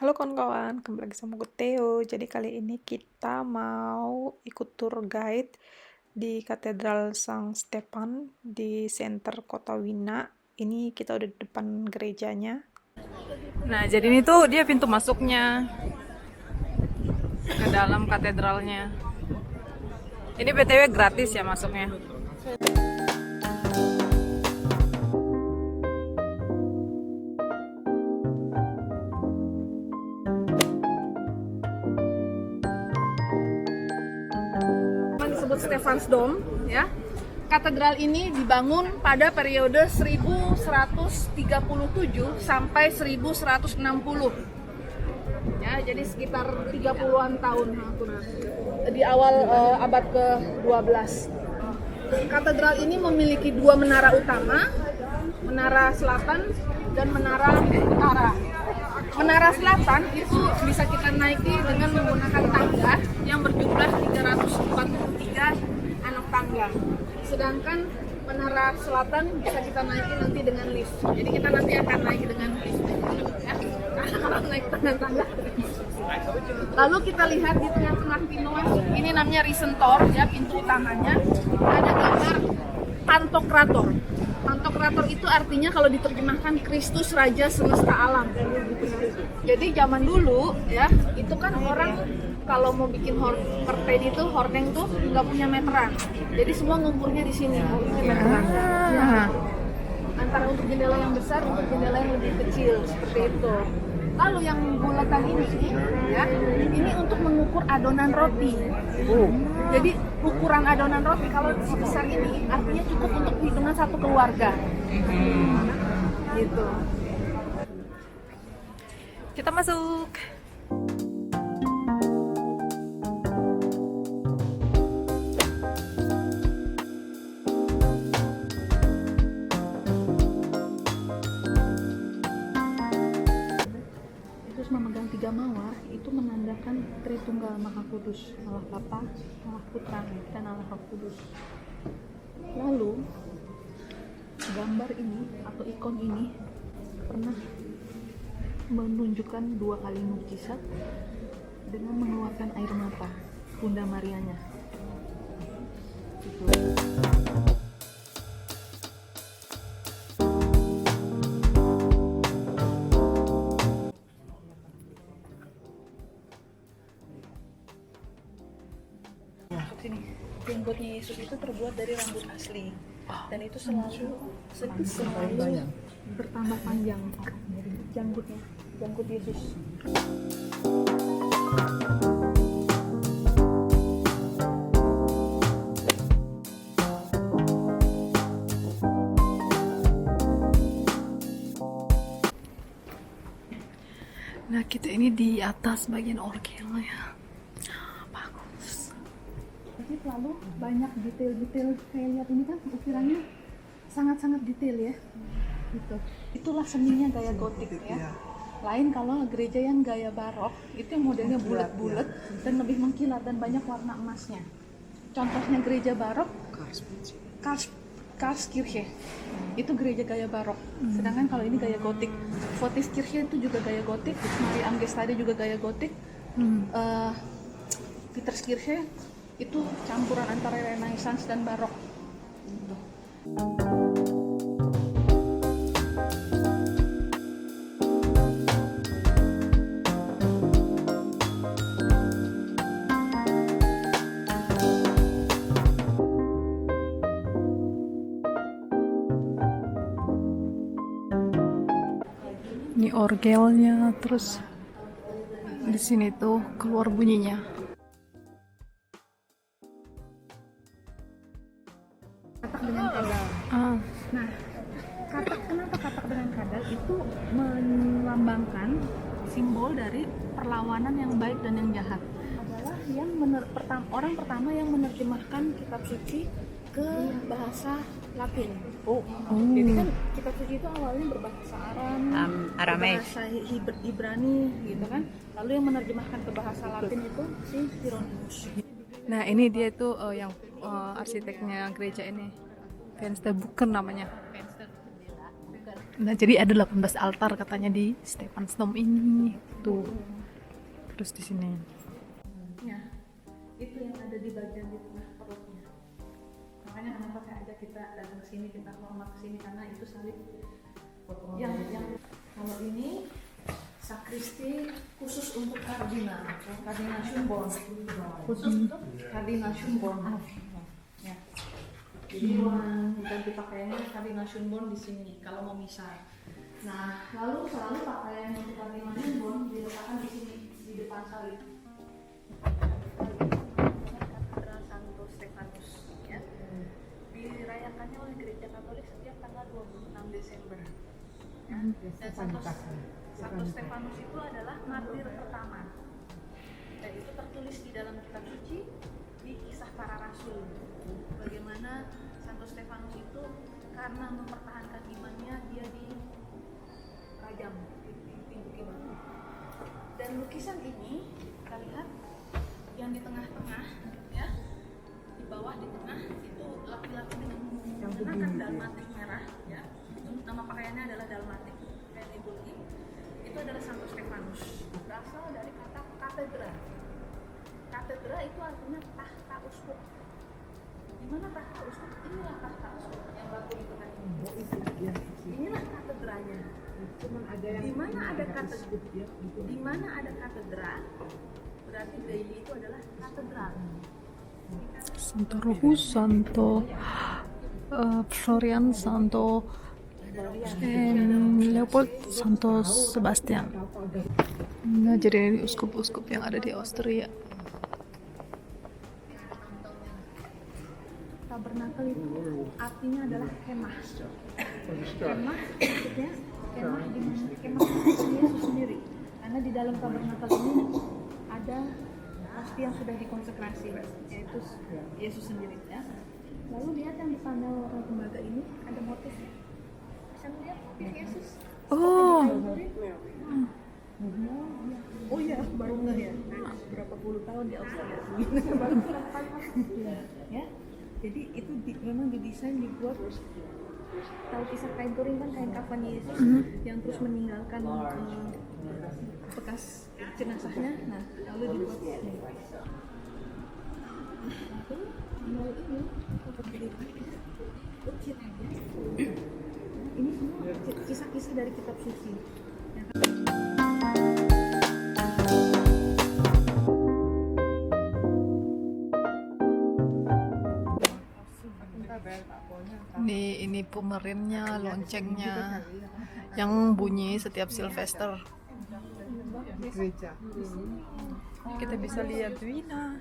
Halo kawan-kawan, kembali lagi sama gue Theo. Jadi kali ini kita mau ikut tour guide di Katedral Sang Stefan di center kota Wina. Ini kita udah di depan gerejanya. Nah, jadi ini tuh dia pintu masuknya ke dalam katedralnya. Ini BTW gratis ya masuknya. Disebut Stephansdom ya. Katedral ini dibangun pada periode 1137 sampai 1160. Ya, jadi sekitar 30-an tahun di awal abad ke-12. Katedral ini memiliki dua menara utama, menara selatan dan menara utara. Menara selatan itu bisa kita naiki dengan menggunakan tangga yang berjumlah 343 anak tangga. Sedangkan menara selatan bisa kita naiki nanti dengan lift. Jadi kita nanti akan naik dengan lift, ya. Kalau naik dengan tangga. Lalu kita lihat di tengah-tengah pintu masuk, ini namanya Risentor, ya, pintu utamanya. Ada gambar Pantokrator. Pantokrator itu artinya kalau diterjemahkan Kristus Raja Semesta Alam. Jadi zaman dulu ya, itu kan orang kalau mau bikin perpedi itu hordeng tuh nggak punya meteran. Jadi semua ngumpulnya di sini, meteran. Ya. Antara untuk jendela yang besar, untuk jendela yang lebih kecil seperti itu. Lalu yang bulatan ini, ya, ini untuk mengukur adonan roti. Jadi ukuran adonan roti kalau sebesar ini artinya cukup untuk hitungan satu keluarga. Gitu. Kita masuk. Memegang tiga mawar itu menandakan Tritunggal Maha Kudus, Allah Bapa, Allah Putra, dan Allah Roh Kudus. Lalu gambar ini atau ikon ini pernah menunjukkan dua kali mukjizat dengan mengeluarkan air mata Bunda Marianya. Gitu. Jenggotnya Yesus itu terbuat dari rambut asli dan itu selalu bertambah panjang janggutnya, janggut Yesus. Nah, kita ini di atas bagian orgelnya. Jadi selalu banyak detail-detail, kayak lihat ini kan ukirannya sangat-sangat detail ya. Gitu. Itulah seninya gaya gotik ya. Lain kalau gereja yang gaya barok itu yang modelnya bulat-bulat dan lebih mengkilat dan banyak warna emasnya. Contohnya gereja barok Karlskirche. Itu gereja gaya barok. Sedangkan kalau ini gaya gotik. Votiskirche itu juga gaya gotik, Maria Angestade juga gaya gotik. Peterskirche itu campuran antara Renaissance dan barok. Ini orgelnya, terus di sini tuh keluar bunyinya. Katak dengan kadal. Nah, kenapa katak dengan kadal itu melambangkan simbol dari perlawanan yang baik dan yang jahat. Adalah yang orang pertama yang menerjemahkan kitab suci ke bahasa Latin. Jadi kan kitab suci itu awalnya berbahasa Aramaik, bahasa Ibrani gitu kan. Lalu yang menerjemahkan ke bahasa Latin itu si Hieronymus. Nah, ini dia tuh yang arsiteknya gereja ini. Fensterbuken namanya. Nah, jadi ada 18 altar katanya di Stephansdom ini. Tuh. Terus di sini. Ya, itu yang ada di bagian di tengah perutnya. Makanya kenapa saya ajak kita datang ke sini, kita hormat ke sini karena itu salib yang kalau ini sakristi khusus untuk kardinal Schönborn, khusus untuk kardinal Schönborn. Ya. Jadi ruangan ganti pakaiannya kardinal Schönborn di sini kalau mau misa. Nah, lalu selalu pakaian untuk kardinal Schönborn diletakkan di sini di depan salib. Katedral Santo Stefanus, ya. Dirayakannya oleh Gereja Katolik setiap tanggal 26 Desember. Ya. Dan Santo Stefanus itu adalah martir pertama. Dan itu tertulis di dalam kitab suci di Kisah Para Rasul. Bagaimana Santo Stefanus itu karena mempertahankan imannya dia dirajam, ditimbuki batu. Dan lukisan ini kita lihat yang di tengah-tengah, ya, di bawah di tengah itu laki-laki dengan menggunakan dalmatik merah, ya. Itu nama pakaiannya adalah dalmatik kayak liturgi. Itu adalah Santo Stefanus. Berasal dari kata katedra. Katedra itu artinya tahta uskup. Di mana tahta uskup? Inilah tahta uskup yang batu di tengah ini. Inilah katedranya. Di mana ada katedra? Di mana ada katedra? Berarti Daily itu adalah katedral. Santo Rufus, Santo Florian, Santo Leopold, Santo Sebastian. Nah, jadi ini uskup-uskup yang ada di Austria. Tabernakel itu artinya adalah kemah. Kemah maksudnya kemah di mana kemah Yesus sendiri. Karena di dalam tabernakel ini ada pasti yang sudah dikonsekrasi, yaitu Yesus sendiri, ya. Lalu lihat yang di panel orang tembaga ini ada motifnya. Bisa melihat motif Yesus. Oh. Oh iya, baru ngeh ya. Berapa puluh tahun di Australia ya. Jadi itu memang didesain dibuat, tahu kisah kain turing kan, kain kafan Yesus yang terus meninggalkan bekas jenazahnya. Nah, lalu dibuat ini. Ini semua kisah-kisah dari kitab suci. Ini pemerinnya, loncengnya yang bunyi setiap Silvester. Kita bisa lihat Wina.